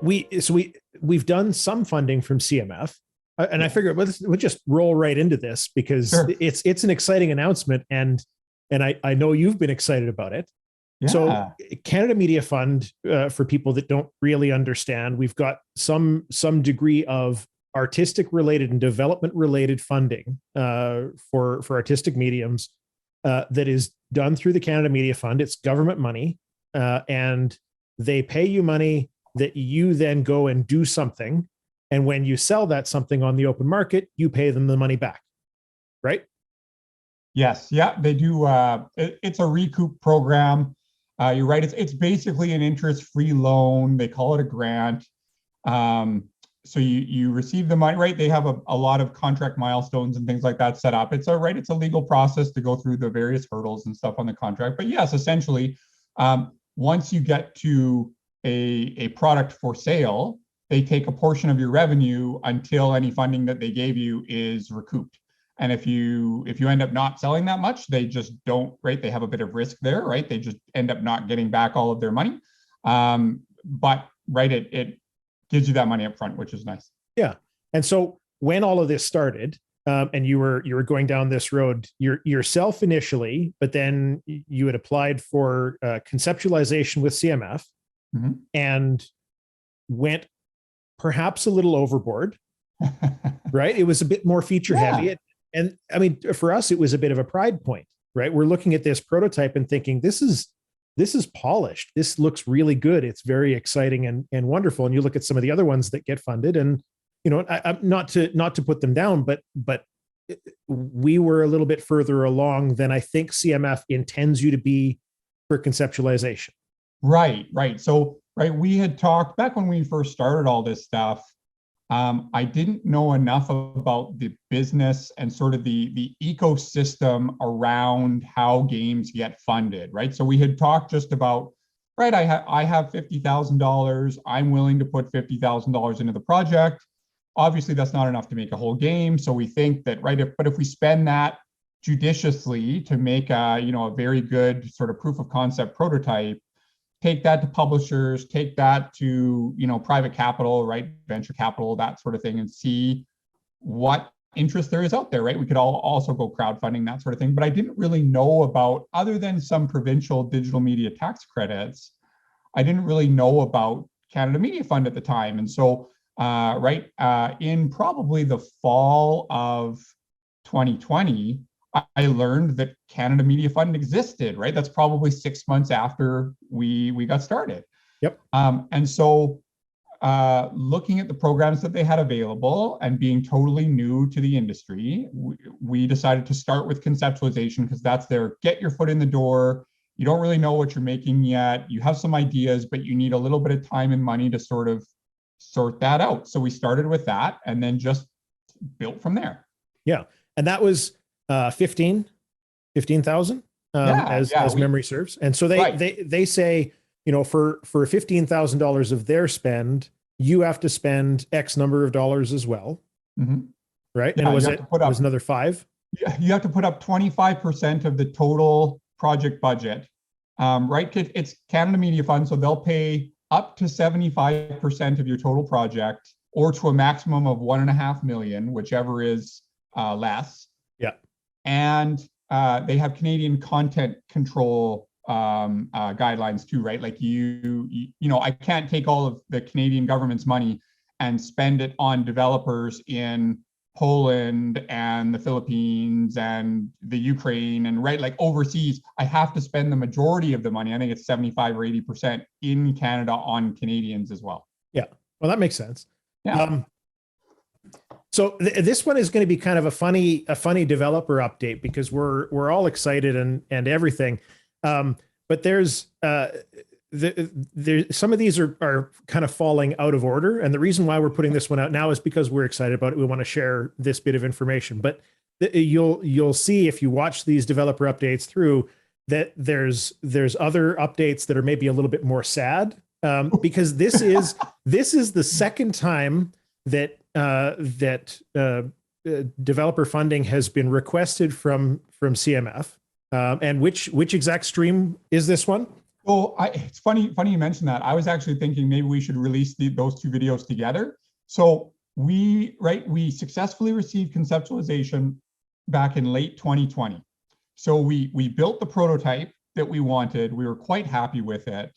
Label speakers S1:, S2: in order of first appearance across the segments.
S1: we've done some funding from CMF, and I figured we'll just roll right into this because
S2: Sure.
S1: it's an exciting announcement, and I know you've been excited about it. So
S2: Yeah.
S1: Canada Media Fund, for people that don't really understand, we've got some degree of artistic related and development related funding for artistic mediums that is done through the Canada Media Fund. It's government money, and they pay you money that you then go and do something. And when you sell that something on the open market, you pay them the money back, right?
S2: Yes. Yeah, they do. It's a recoup program. You're right. It's basically an interest-free loan. They call it a grant. So you receive the money, right? They have a lot of contract milestones and things like that set up. It's a legal process to go through the various hurdles and stuff on the contract. But yes, essentially, once you get to a product for sale, they take a portion of your revenue until any funding that they gave you is recouped. And if you end up not selling that much, they just don't, right? They have a bit of risk there, right? They just end up not getting back all of their money. But right, it gives you that money up front, which is nice.
S1: Yeah. And so when all of this started, and you were going down this road yourself initially, but then you had applied for conceptualization with CMF, and went perhaps a little overboard, right? It was a bit more feature heavy. And I mean, for us, it was a bit of a pride point, right? We're looking at this prototype and thinking, this is polished. This looks really good. It's very exciting and wonderful. And you look at some of the other ones that get funded, and I'm not to put them down, but we were a little bit further along than I think CMF intends you to be for conceptualization.
S2: Right. So, right, we had talked back when we first started all this stuff. I didn't know enough about the business and sort of the ecosystem around how games get funded, right? So we had talked just about, right, I have $50,000. I'm willing to put $50,000 into the project. Obviously, that's not enough to make a whole game. So we think that, right, if we spend that judiciously to make a very good sort of proof of concept prototype, take that to publishers, take that to, private capital, right? Venture capital, that sort of thing, and see what interest there is out there, right? We could also go crowdfunding, that sort of thing. But I didn't really know about, other than some provincial digital media tax credits, I didn't really know about Canada Media Fund at the time. And so, in probably the fall of 2020, I learned that Canada Media Fund existed, right? That's probably 6 months after we got started.
S1: Yep.
S2: And so looking at the programs that they had available and being totally new to the industry, we decided to start with conceptualization because that's their get your foot in the door. You don't really know what you're making yet. You have some ideas, but you need a little bit of time and money to sort of sort that out. So we started with that and then just built from there.
S1: Yeah. And that was 15,000 as memory serves. And so they say, for $15,000 of their spend, you have to spend X number of dollars as well. Right.
S2: Yeah,
S1: and was another 5?
S2: Yeah, you have to put up 25% of the total project budget. Right. It's Canada Media Fund. So they'll pay up to 75% of your total project, or to a maximum of $1.5 million, whichever is less.
S1: Yeah.
S2: And they have Canadian content control guidelines too, right? Like I can't take all of the Canadian government's money and spend it on developers in Poland and the Philippines and the Ukraine and like overseas. I have to spend the majority of the money, I think it's 75 or 80%, in Canada on Canadians as well.
S1: Yeah. Well, that makes sense.
S2: Yeah.
S1: So this one is going to be kind of a funny developer update because we're all excited and everything. But there's some of these are kind of falling out of order. And the reason why we're putting this one out now is because we're excited about it. We want to share this bit of information, but you'll see if you watch these developer updates through that there's other updates that are maybe a little bit more sad, because this is the second time that developer funding has been requested from CMF. And which exact stream is this one?
S2: So it's funny you mentioned that. I was actually thinking maybe we should release those two videos together. So we successfully received conceptualization back in late 2020. So we built the prototype that we wanted. We were quite happy with it.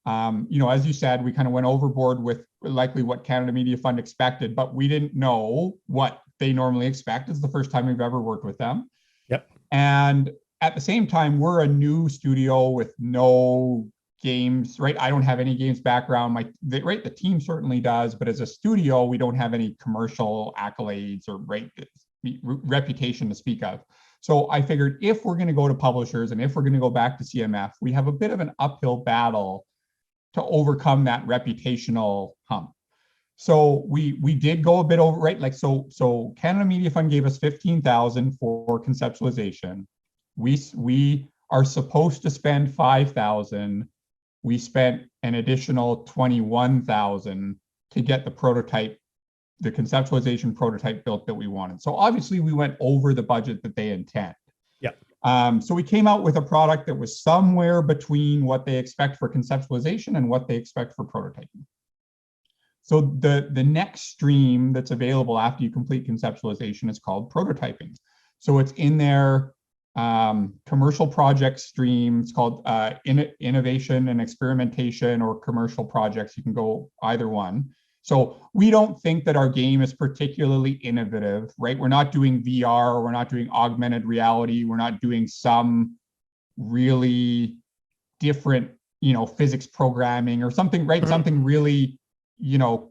S2: As you said, we kind of went overboard with likely what Canada Media Fund expected, but we didn't know what they normally expect. It's the first time we've ever worked with them.
S1: Yep.
S2: And at the same time, we're a new studio with no games, right? I don't have any games background. The team certainly does, but as a studio, we don't have any commercial accolades or reputation to speak of. So I figured if we're going to go to publishers and if we're going to go back to CMF, we have a bit of an uphill battle to overcome that reputational hump. So we did go a bit over, right? Like so Canada Media Fund gave us 15,000 for conceptualization. We are supposed to spend 5,000. We spent an additional 21,000 to get the prototype, the conceptualization prototype built that we wanted. So obviously we went over the budget that they intend.
S1: Yeah.
S2: So we came out with a product that was somewhere between what they expect for conceptualization and what they expect for prototyping. So the next stream that's available after you complete conceptualization is called prototyping. So it's in their commercial project stream. It's called innovation and experimentation or commercial projects. You can go either one. So we don't think that our game is particularly innovative, right? We're not doing VR, we're not doing augmented reality, we're not doing some really different, physics programming or something, right? Mm-hmm. Something really,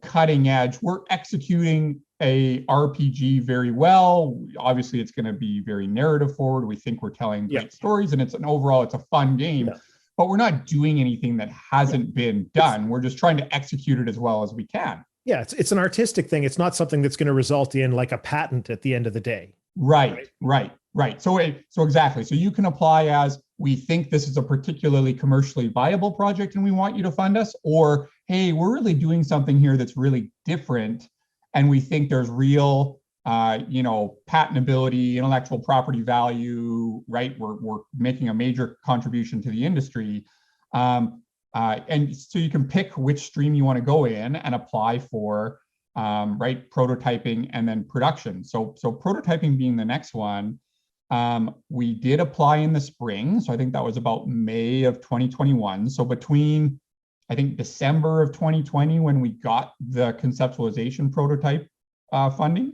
S2: cutting edge. We're executing a RPG very well. Obviously, it's going to be very narrative forward. We think we're telling great stories, and it's a fun game. Yeah. But we're not doing anything that hasn't been done. We're just trying to execute it as well as we can.
S1: Yeah, it's an artistic thing. It's not something that's going to result in like a patent at the end of the day.
S2: Right. So exactly. So you can apply as, we think this is a particularly commercially viable project and we want you to fund us, or, hey, we're really doing something here that's really different and we think there's real patentability, intellectual property value, right? We're making a major contribution to the industry. And so you can pick which stream you want to go in and apply for, prototyping and then production. So prototyping being the next one, we did apply in the spring. So I think that was about May of 2021. So between, I think, December of 2020, when we got the conceptualization prototype funding,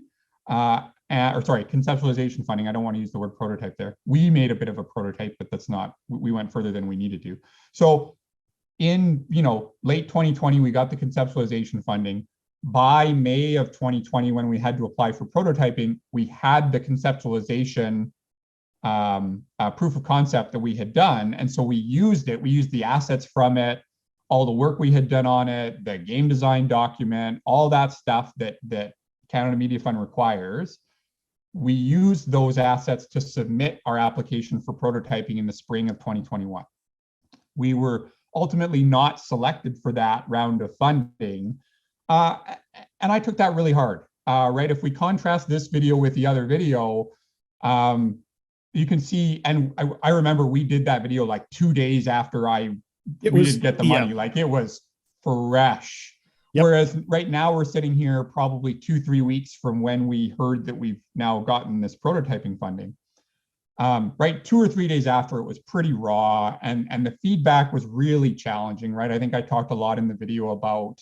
S2: conceptualization funding. I don't want to use the word prototype there. We made a bit of a prototype, but we went further than we needed to. So in, late 2020, we got the conceptualization funding. By May of 2020, when we had to apply for prototyping, we had the conceptualization proof of concept that we had done. And so we used it. We used the assets from it, all the work we had done on it, the game design document, all that stuff that Canada Media Fund requires. We used those assets to submit our application for prototyping in the spring of 2021. We were ultimately not selected for that round of funding. And I took that really hard, right? If we contrast this video with the other video, you can see, and I remember we did that video like 2 days after we did get the money, like it was fresh. Yep. Whereas right now we're sitting here probably 2-3 weeks from when we heard that we've now gotten this prototyping funding. 2 or 3 days after, it was pretty raw, and the feedback was really challenging, right? I think I talked a lot in the video about,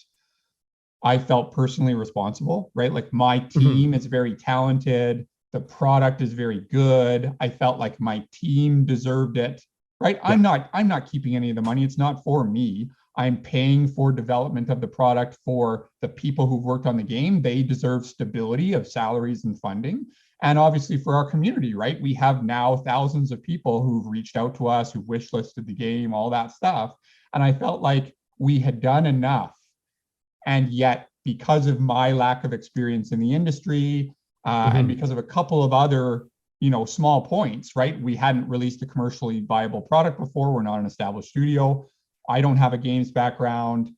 S2: I felt personally responsible, right? Like my team is very talented. The product is very good. I felt like my team deserved it, right? Yeah. I'm not keeping any of the money. It's not for me. I'm paying for development of the product for the people who've worked on the game. They deserve stability of salaries and funding. And obviously for our community, right? We have now thousands of people who've reached out to us, who've wishlisted the game, all that stuff. And I felt like we had done enough. And yet, because of my lack of experience in the industry, and because of a couple of other, small points, right? We hadn't released a commercially viable product before. We're not an established studio. I don't have a games background.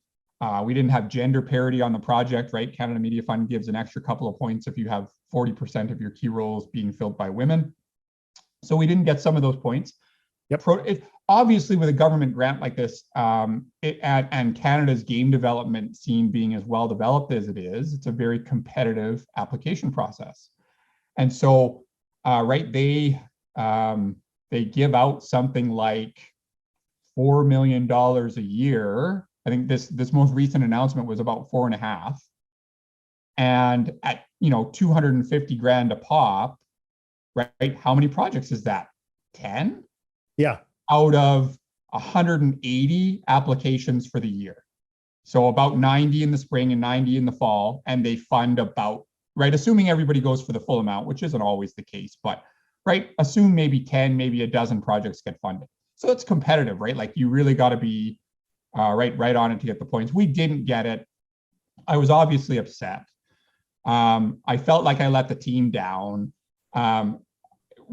S2: We didn't have gender parity on the project, right? Canada Media Fund gives an extra couple of points if you have 40% of your key roles being filled by women. So we didn't get some of those points. Yep. obviously with a government grant like this, and Canada's game development scene being as well developed as it is, it's a very competitive application process. And so, right, they give out something like $4 million a year. I think this most recent announcement was about 4.5. And at 250 grand a pop, right? How many projects is that? 10?
S1: Yeah.
S2: Out of 180 applications for the year. So about 90 in the spring and 90 in the fall. And they fund about, right, assuming everybody goes for the full amount, which isn't always the case, but right, assume maybe 10, maybe a dozen projects get funded. So it's competitive, right? Like you really got to be right on it to get the points. We didn't get it. I was obviously upset. I felt like I let the team down.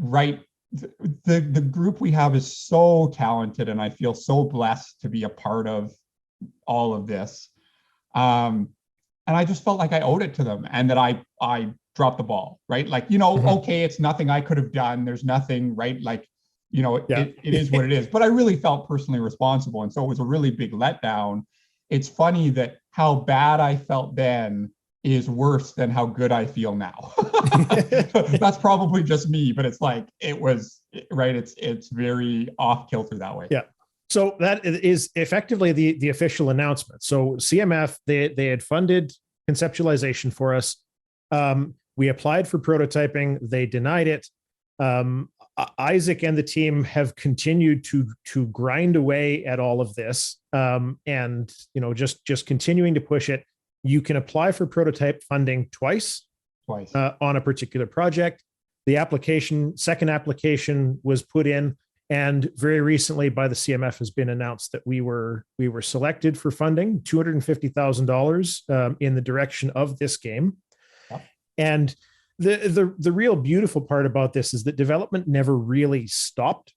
S2: Right, the group we have is so talented, and I feel so blessed to be a part of all of this. And I just felt like I owed it to them, and that I dropped the ball, right? Like, okay, it's nothing I could have done. There's nothing, right? Like, it is what it is. But I really felt personally responsible. And so it was a really big letdown. It's funny that how bad I felt then is worse than how good I feel now. That's probably just me, but it's like, it was, right, it's very off kilter that way.
S1: Yeah. So that is effectively the official announcement. So CMF, they had funded conceptualization for us. We applied for prototyping. They denied it. Isaac and the team have continued to grind away at all of this, and just continuing to push it. You can apply for prototype funding twice on a particular project. The second application was put in, and very recently by the CMF has been announced that we were selected for funding $250,000 in the direction of this game. Yep. And the real beautiful part about this is that development never really stopped.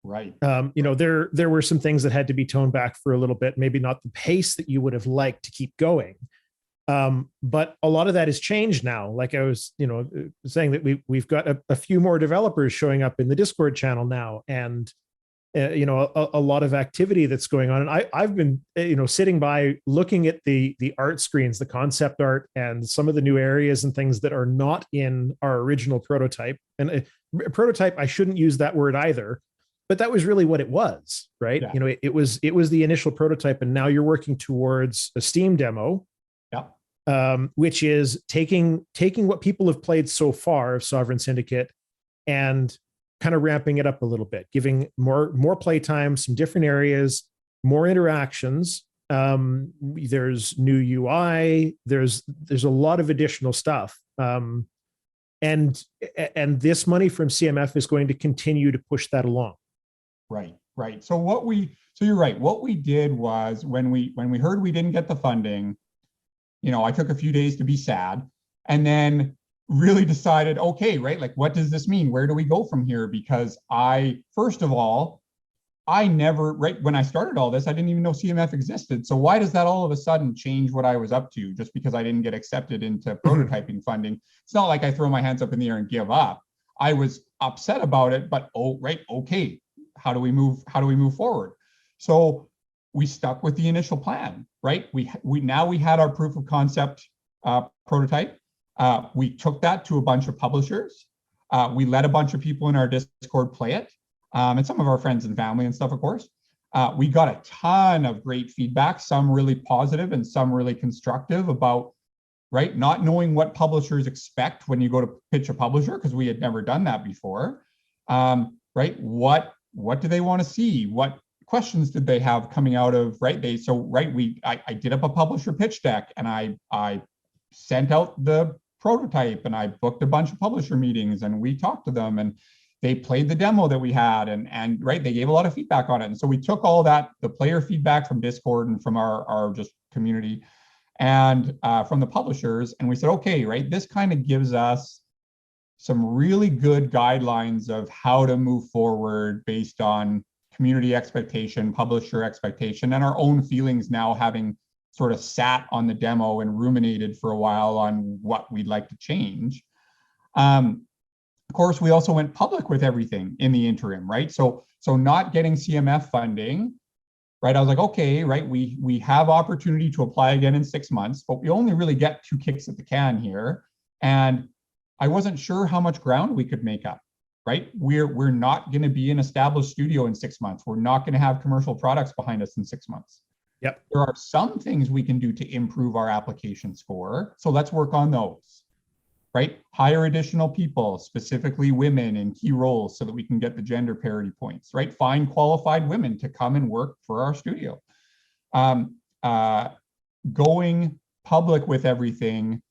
S2: Right.
S1: There were some things that had to be toned back for a little bit, maybe not the pace that you would have liked to keep going. But a lot of that has changed now. Like I was, saying that we've got a few more developers showing up in the Discord channel now, and a lot of activity that's going on. And I've been, sitting by looking at the art screens, the concept art, and some of the new areas and things that are not in our original prototype. And prototype, I shouldn't use that word either, but that was really what it was, right? Yeah. It was the initial prototype, and now you're working towards a Steam demo. Yeah. Which is taking what people have played so far of Sovereign Syndicate and kind of ramping it up a little bit, giving more play time, some different areas, more interactions. There's new UI. There's a lot of additional stuff. And this money from CMF is going to continue to push that along.
S2: Right. So you're right. What we did was when we heard we didn't get the funding, I took a few days to be sad, and then really decided, okay, right, like, what does this mean? Where do we go from here? Because first of all, I never, right, when I started all this, I didn't even know CMF existed. So why does that all of a sudden change what I was up to just because I didn't get accepted into prototyping funding? It's not like I throw my hands up in the air and give up. I was upset about it, but okay, how do we move forward? So we stuck with the initial plan, right? We had our proof of concept prototype. We took that to a bunch of publishers. We let a bunch of people in our Discord play it, and some of our friends and family and stuff, of course. We got a ton of great feedback, some really positive and some really constructive about, right, not knowing what publishers expect when you go to pitch a publisher, because we had never done that before. Right, what do they want to see? What questions did they have coming out of, right? I did up a publisher pitch deck, and I sent out the prototype, and I booked a bunch of publisher meetings, and we talked to them, and they played the demo that we had, and right, they gave a lot of feedback on it. And so we took all that, the player feedback from Discord and from our just community, and from the publishers, and we said, okay, right, this kind of gives us some really good guidelines of how to move forward based on community expectation, publisher expectation, and our own feelings now, having sort of sat on the demo and ruminated for a while on what we'd like to change. Of course, we also went public with everything in the interim, right? So not getting CMF funding, right? I was like, okay, right, we have opportunity to apply again in 6 months, but we only really get 2 kicks at the can here. And I wasn't sure how much ground we could make up, right? We're not going to be an established studio in 6 months. We're not going to have commercial products behind us in 6 months.
S1: Yep.
S2: There are some things we can do to improve our application score. So let's work on those, right? Hire additional people, specifically women in key roles, so that we can get the gender parity points, right? Find qualified women to come and work for our studio. Going public with everything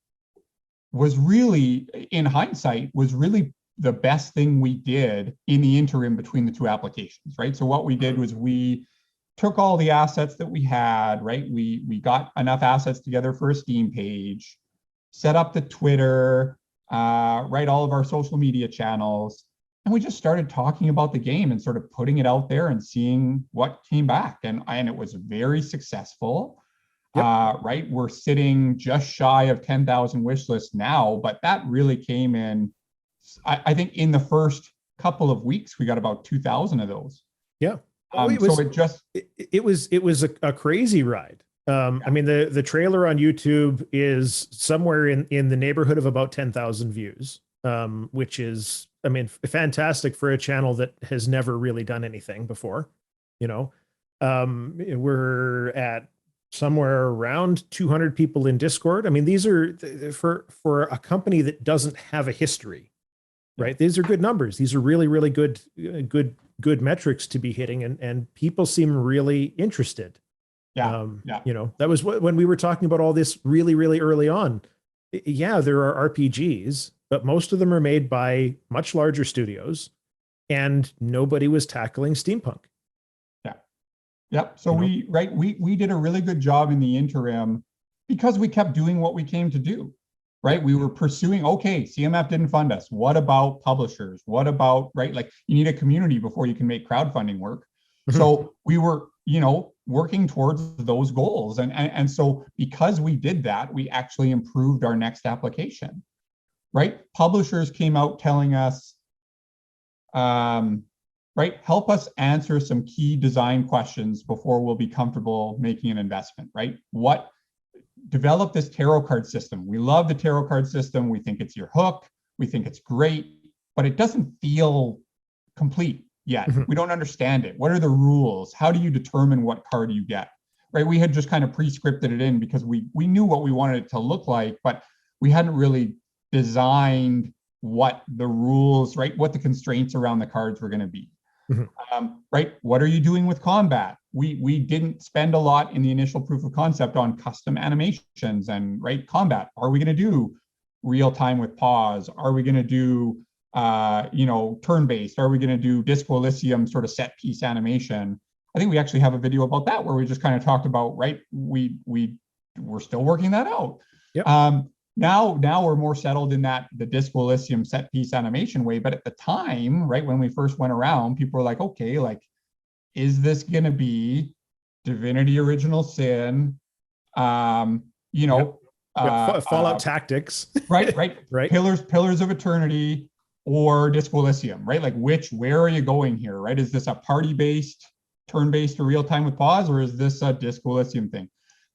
S2: was really, in hindsight, was really the best thing we did in the interim between the 2 applications, right? So what we did was we took all the assets that we had, right? We got enough assets together for a Steam page, set up the Twitter, right, all of our social media channels, and we just started talking about the game and sort of putting it out there and seeing what came back. And it was very successful. Yep. Right, we're sitting just shy of 10,000 wish lists now, but that really came in, I think in the first couple of weeks, we got about 2,000 of those.
S1: Yeah. It was a crazy ride. Yeah. I mean, the trailer on YouTube is somewhere in the neighborhood of about 10,000 views, which is, I mean, fantastic for a channel that has never really done anything before. You know, we're at somewhere around 200 people in Discord. I mean, these are for a company that doesn't have a history, right? These are good numbers. These are really, really good metrics to be hitting, and people seem really interested.
S2: Yeah.
S1: You know, that was when we were talking about all this really, really early on. Yeah, there are RPGs, but most of them are made by much larger studios, and nobody was tackling steampunk.
S2: Yep. So we did a really good job in the interim because we kept doing what we came to do, right? We were pursuing, okay, CMF didn't fund us. What about publishers? What about, right? Like, you need a community before you can make crowdfunding work. So we were, you know, working towards those goals. And so because we did that, we actually improved our next application, right? Publishers came out telling us, right, help us answer some key design questions before we'll be comfortable making an investment, right? Develop this tarot card system. We love the tarot card system. We think it's your hook. We think it's great, but it doesn't feel complete yet. We don't understand it. What are the rules? How do you determine what card you get, right? We had just kind of pre-scripted it in because we knew what we wanted it to look like, but we hadn't really designed what the rules, right? What the constraints around the cards were going to be. Right? What are you doing with combat? We didn't spend a lot in the initial proof of concept on custom animations and, right, combat. Are we going to do real time with pause? Are we going to do, you know, turn-based? Are we going to do Disco Elysium sort of set piece animation? I think we actually have a video about that where we just kind of talked about, right, we're still working that out. Yep. Now we're more settled in that the Disco Elysium set piece animation way. But at the time, right, when we first went around, people were like, okay, like, is this going to be Divinity Original Sin? You know,
S1: Fallout Tactics,
S2: right. Pillars of Eternity, or Disco Elysium, right? Like, where are you going here, right? Is this a party-based, turn-based, or real-time with pause, or is this a Disco Elysium thing?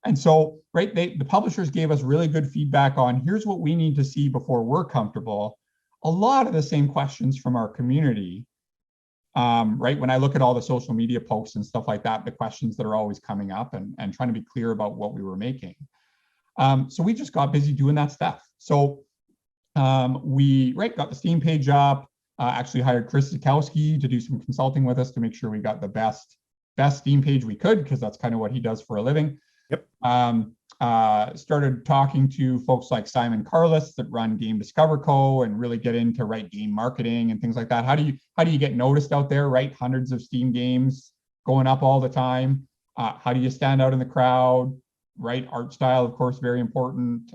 S2: And so, right, the publishers gave us really good feedback on, here's what we need to see before we're comfortable. A lot of the same questions from our community, right? When I look at all the social media posts and stuff like that, the questions that are always coming up, and trying to be clear about what we were making. So we just got busy doing that stuff. So we got the Steam page up, actually hired Chris Zukowski to do some consulting with us to make sure we got the best Steam page we could, because that's kind of what he does for a living. Yep. Started talking to folks like Simon Carlis that run Game Discover Co. and really get into game marketing and things like that. How do you get noticed out there, right? Hundreds of Steam games going up all the time. How do you stand out in the crowd, right? Art style, of course, very important.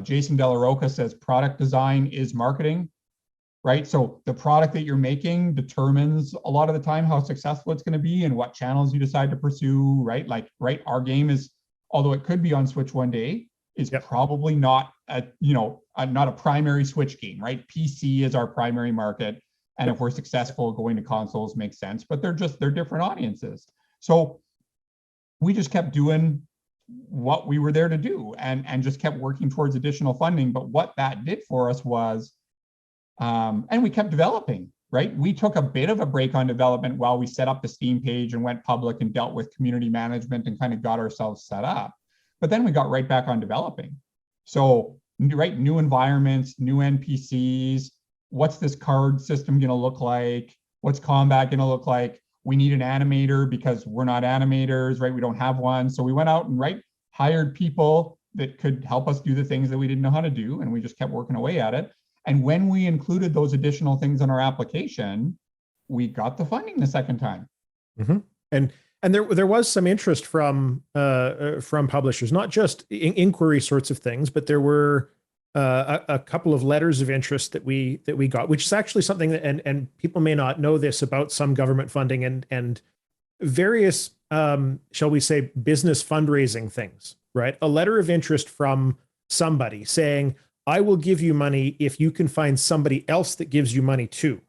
S2: Jason De La Roca says product design is marketing, right? So the product that you're making determines a lot of the time how successful it's going to be and what channels you decide to pursue, right? Like, right, our game is, although it could be on Switch one day, is probably not not a primary Switch game, right? PC is our primary market. And if we're successful, going to consoles makes sense, but they're different audiences. So we just kept doing what we were there to do and just kept working towards additional funding. But what that did for us was, and we kept developing, right? We took a bit of a break on development while we set up the Steam page and went public and dealt with community management and kind of got ourselves set up. But then we got right back on developing. So, right, new environments, new NPCs, what's this card system going to look like? What's combat going to look like? We need an animator because we're not animators, right? We don't have one. So we went out and hired people that could help us do the things that we didn't know how to do. And we just kept working away at it. And when we included those additional things in our application, we got the funding the second time.
S1: Mm-hmm. And there was some interest from publishers, not just inquiry sorts of things, but there were a couple of letters of interest that we got, which is actually something that, and people may not know this about some government funding and various, shall we say, business fundraising things, right? A letter of interest from somebody saying, I will give you money if you can find somebody else that gives you money too,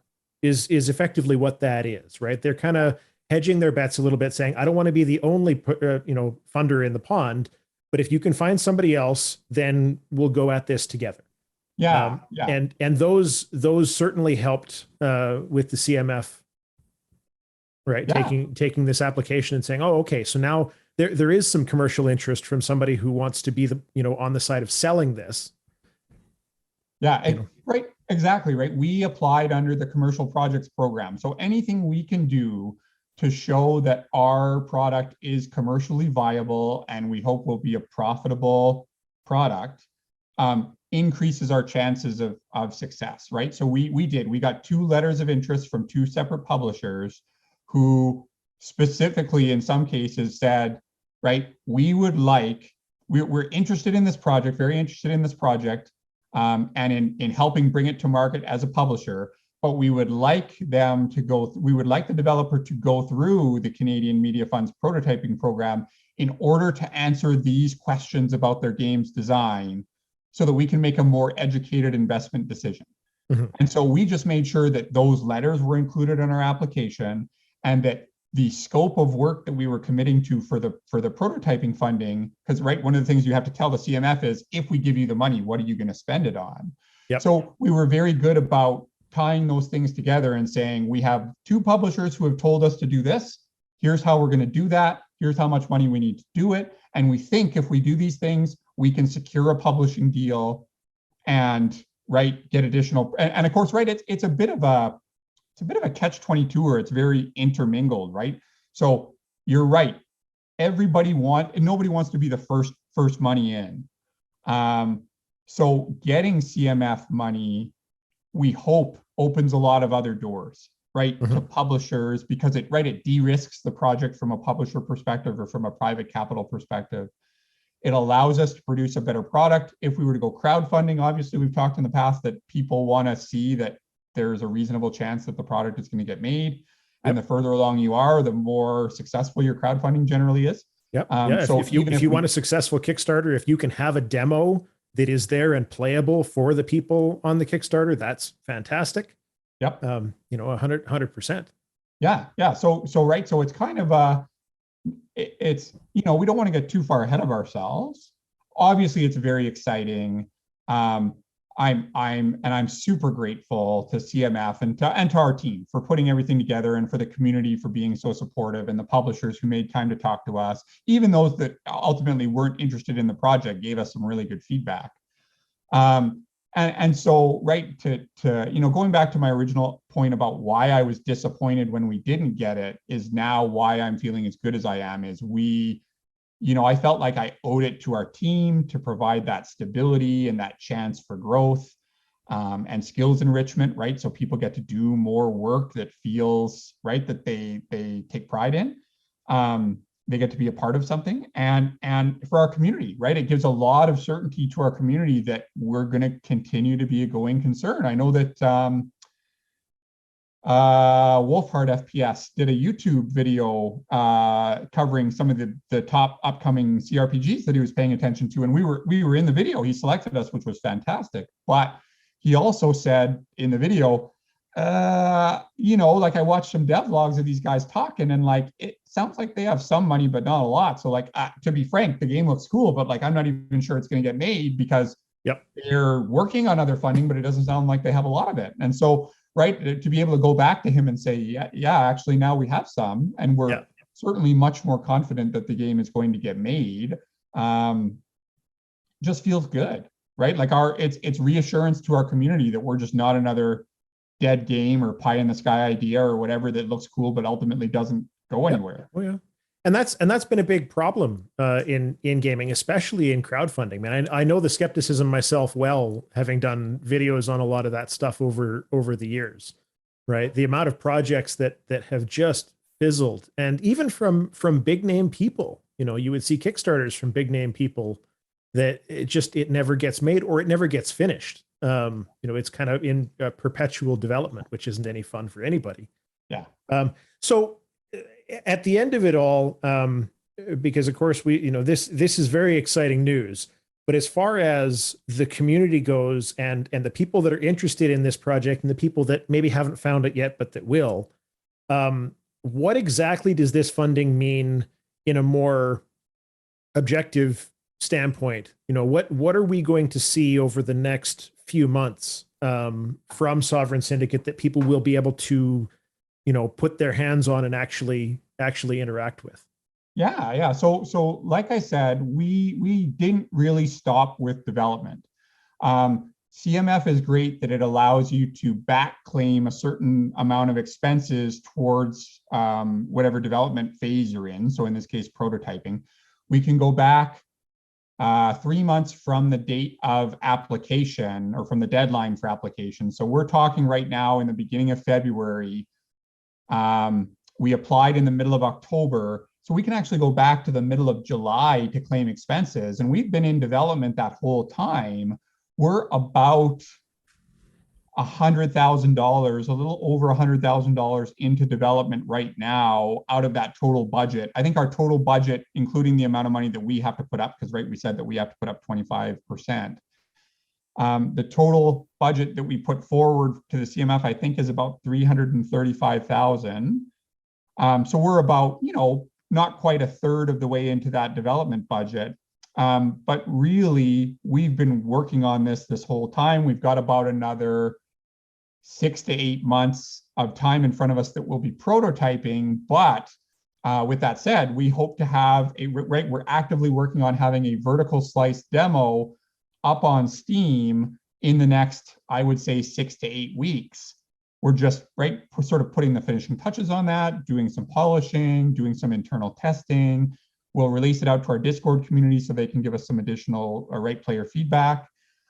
S1: is effectively what that is, right? They're kind of hedging their bets a little bit, saying, I don't want to be the only funder in the pond, but if you can find somebody else, then we'll go at this together.
S2: Yeah.
S1: And those certainly helped with the CMF, right?
S2: Yeah.
S1: Taking this application and saying, oh, okay, so now there is some commercial interest from somebody who wants to be on the side of selling this.
S2: Yeah, right, exactly, right. We applied under the commercial projects program. So anything we can do to show that our product is commercially viable and we hope will be a profitable product increases our chances of success, right? So we got 2 letters of interest from 2 separate publishers who specifically in some cases said, right, we're interested in this project, very interested in this project, and in helping bring it to market as a publisher, but we would like the developer to go through the Canadian Media Fund's prototyping program in order to answer these questions about their game's design so that we can make a more educated investment decision. Mm-hmm. And so we just made sure that those letters were included in our application and that the scope of work that we were committing to for the prototyping funding, because one of the things you have to tell the CMF is, if we give you the money, what are you going to spend it on? Yep. So we were very good about tying those things together and saying, we have 2 publishers who have told us to do this. Here's how we're going to do that. Here's how much money we need to do it. And we think if we do these things, we can secure a publishing deal and get additional. And of course, it's a bit of a catch-22 where it's very intermingled, right? So you're right. Nobody wants to be the first money in. So getting CMF money, we hope, opens a lot of other doors, right? Mm-hmm. To publishers, because it de-risks the project from a publisher perspective or from a private capital perspective. It allows us to produce a better product. If we were to go crowdfunding, obviously we've talked in the past that people want to see that there's a reasonable chance that the product is going to get made. Yep. And the further along you are, the more successful your crowdfunding generally is.
S1: Yep. So if you want a successful Kickstarter, if you can have a demo that is there and playable for the people on the Kickstarter, that's fantastic.
S2: Yep.
S1: 100%.
S2: Yeah. So it's kind of we don't want to get too far ahead of ourselves. Obviously, it's very exciting. I'm super grateful to CMF and to our team for putting everything together, and for the community for being so supportive, and the publishers who made time to talk to us. Even those that ultimately weren't interested in the project gave us some really good feedback. And so going back to my original point about why I was disappointed when we didn't get it is now why I'm feeling as good as I am. Is I felt like I owed it to our team to provide that stability and that chance for growth, and skills enrichment, right? So people get to do more work that feels right, that they take pride in. They get to be a part of something, and for our community, right? It gives a lot of certainty to our community that we're going to continue to be a going concern. I know that Wolfhard FPS did a YouTube video covering some of the top upcoming CRPGs that he was paying attention to, and we were in the video. He selected us, which was fantastic. But he also said in the video, like I watched some devlogs of these guys talking, and like it sounds like they have some money, but not a lot. So like to be frank, the game looks cool, but like I'm not even sure it's going to get made because they're working on other funding, but it doesn't sound like they have a lot of it. And so to be able to go back to him and say, yeah, actually now we have some, and we're certainly much more confident that the game is going to get made, just feels good, right? Like it's reassurance to our community that we're just not another dead game or pie in the sky idea or whatever that looks cool, but ultimately doesn't go anywhere.
S1: Oh yeah. And that's been a big problem in gaming, especially in crowdfunding. Man, I know the skepticism myself well, having done videos on a lot of that stuff over the years, right? The amount of projects that have just fizzled, and even from big name people, you would see Kickstarters from big name people that it never gets made or it never gets finished. It's kind of in perpetual development, which isn't any fun for anybody.
S2: Yeah.
S1: So at the end of it all, because of course this is very exciting news, but as far as the community goes and the people that are interested in this project and the people that maybe haven't found it yet, but that will, what exactly does this funding mean in a more objective standpoint? What are we going to see over the next few months from Sovereign Syndicate that people will be able to put their hands on and actually interact with?
S2: Yeah. So like I said, we didn't really stop with development. CMF is great that it allows you to back claim a certain amount of expenses towards whatever development phase you're in. So in this case, prototyping. We can go back 3 months from the date of application or from the deadline for application. So we're talking right now in the beginning of February. We applied in the middle of October, so we can actually go back to the middle of July to claim expenses. And we've been in development that whole time. We're about $100,000, a little over $100,000 into development right now out of that total budget. I think our total budget, including the amount of money that we have to put up, because we said that we have to put up 25%. The total budget that we put forward to the CMF, I think, is about $335,000. So we're about, not quite a third of the way into that development budget. But really, we've been working on this whole time. We've got about another 6 to 8 months of time in front of us that we'll be prototyping. But with that said, we hope to have we're actively working on having a vertical slice demo up on Steam in the next, I would say, 6 to 8 weeks. We're just sort of putting the finishing touches on that, doing some polishing, doing some internal testing. We'll release it out to our Discord community so they can give us some additional player feedback.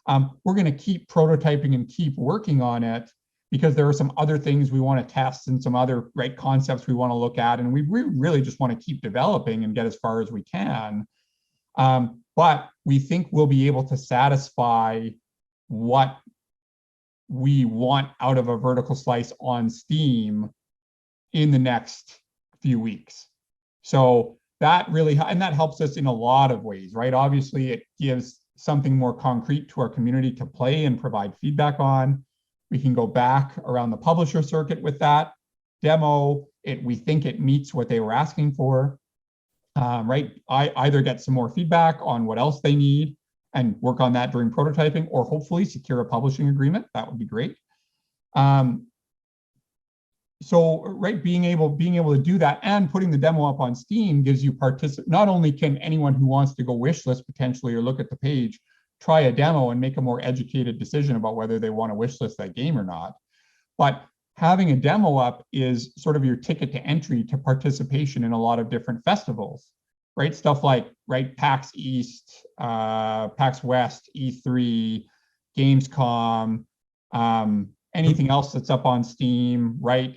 S2: We're going to keep prototyping and keep working on it because there are some other things we want to test and some other concepts we want to look at. And we really just want to keep developing and get as far as we can. But we think we'll be able to satisfy what we want out of a vertical slice on Steam in the next few weeks. So that really, and that helps us in a lot of ways, right? Obviously, it gives something more concrete to our community to play and provide feedback on. We can go back around the publisher circuit with that demo. We think it meets what they were asking for, right? I either get some more feedback on what else they need and work on that during prototyping, or hopefully secure a publishing agreement. That would be great. So being able to do that and putting the demo up on Steam gives you not only can anyone who wants to go wishlist potentially or look at the page try a demo and make a more educated decision about whether they want to wishlist that game or not, but having a demo up is sort of your ticket to entry to participation in a lot of different festivals, right? Stuff like PAX East, PAX West, E3, Gamescom, anything else that's up on Steam, right?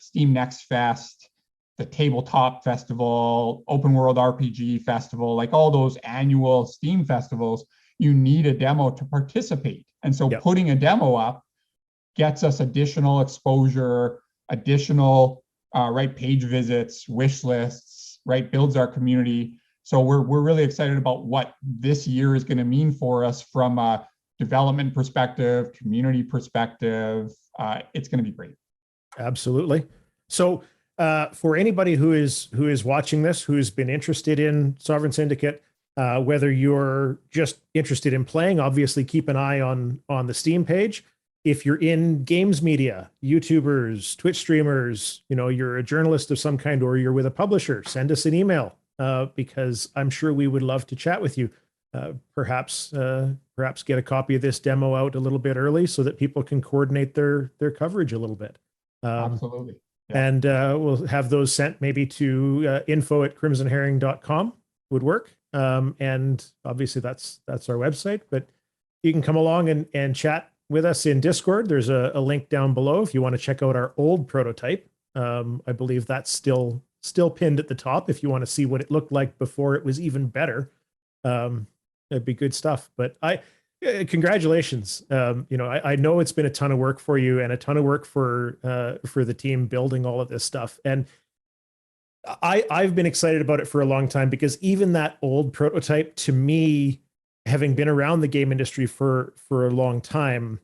S2: Steam Next Fest, the Tabletop Festival, Open World RPG Festival, like all those annual Steam festivals, you need a demo to participate. And so putting a demo up gets us additional exposure, additional, right, page visits, wish lists, right, builds our community. So we're really excited about what this year is going to mean for us from a development perspective, community perspective. It's going to be great.
S1: Absolutely. So for anybody who is watching this, who's been interested in Sovereign Syndicate, whether you're just interested in playing, obviously keep an eye on the Steam page. If you're in games media, YouTubers, Twitch streamers, you're a journalist of some kind, or you're with a publisher, send us an email because I'm sure we would love to chat with you. Perhaps get a copy of this demo out a little bit early so that people can coordinate their coverage a little bit.
S2: Absolutely. Yeah.
S1: And we'll have those sent maybe to info@crimsonherring.com would work. And obviously that's our website, but you can come along and chat with us in Discord. There's a link down below if you want to check out our old prototype. I believe that's still pinned at the top if you want to see what it looked like before it was even better. It'd be good stuff. But congratulations. I know it's been a ton of work for you and a ton of work for the team building all of this stuff. And I've been excited about it for a long time because even that old prototype, to me, having been around the game industry for a long time,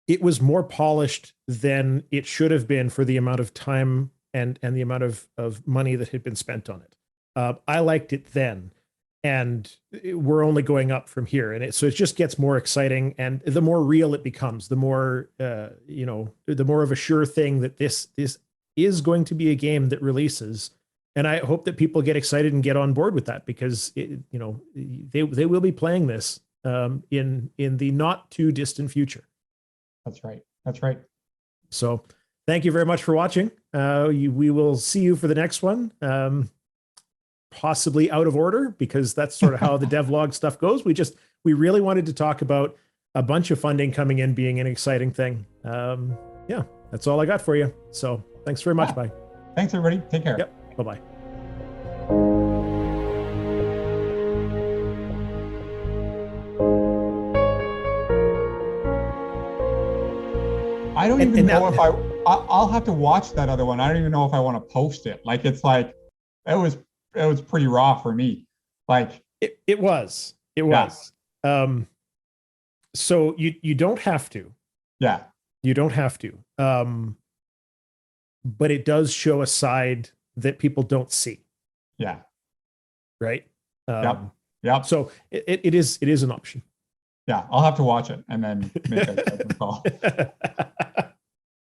S1: it was more polished than it should have been for the amount of time and the amount of money that had been spent on it. I liked it then. And we're only going up from here. And so it just gets more exciting. And the more real it becomes, the more, the more of a sure thing that this is going to be a game that releases. And I hope that people get excited and get on board with that because, they will be playing this in the not too distant future.
S2: That's right. That's right.
S1: So thank you very much for watching. We will see you for the next one. Possibly out of order because that's sort of how the devlog stuff goes. We really wanted to talk about a bunch of funding coming in being an exciting thing. Yeah, that's all I got for you. So thanks very much. Bye.
S2: Thanks everybody. Take care.
S1: Yep. Bye-bye.
S2: I don't even know if I'll have to watch that other one. I don't even know if I want to post it. Like, it was pretty raw for me. Like
S1: it was. So you don't have to.
S2: Yeah.
S1: You don't have to. But it does show a side that people don't see.
S2: Yeah.
S1: Right.
S2: Yep.
S1: So it is an option.
S2: Yeah. I'll have to watch it and then make a call.